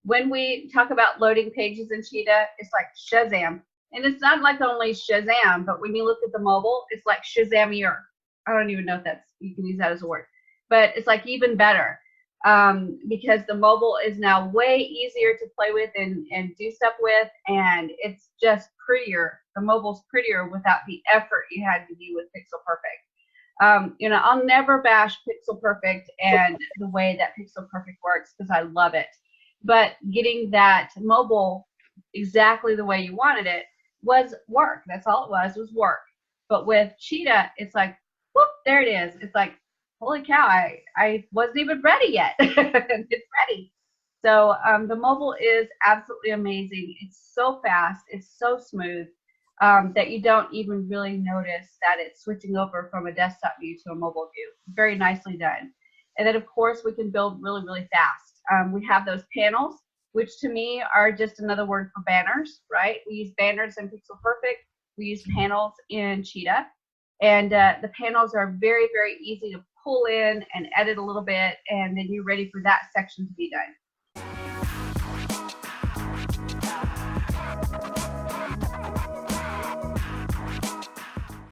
when we talk about loading pages in Cheetah, it's like Shazam. And it's not like only Shazam, but when you look at the mobile, it's like Shazamier. I don't even know if that's, you can use that as a word, but it's like even better, because the mobile is now way easier to play with and do stuff with, and it's just prettier. The mobile's prettier without the effort you had to do with Pixel Perfect. You know, I'll never bash Pixel Perfect and the way that Pixel Perfect works, because I love it. But getting that mobile exactly the way you wanted it was work. That's all it was work. But with Cheetah, it's like, whoop, there it is. It's like, holy cow, I wasn't even ready yet. It's ready. So the mobile is absolutely amazing. It's so fast. It's so smooth, that you don't even really notice that it's switching over from a desktop view to a mobile view. Very nicely done. And then, of course, we can build really, really fast. We have those panels, which to me are just another word for banners, right? We use banners in Pixel Perfect. We use panels in Cheetah. And the panels are very, very easy to pull in and edit a little bit, and then you're ready for that section to be done.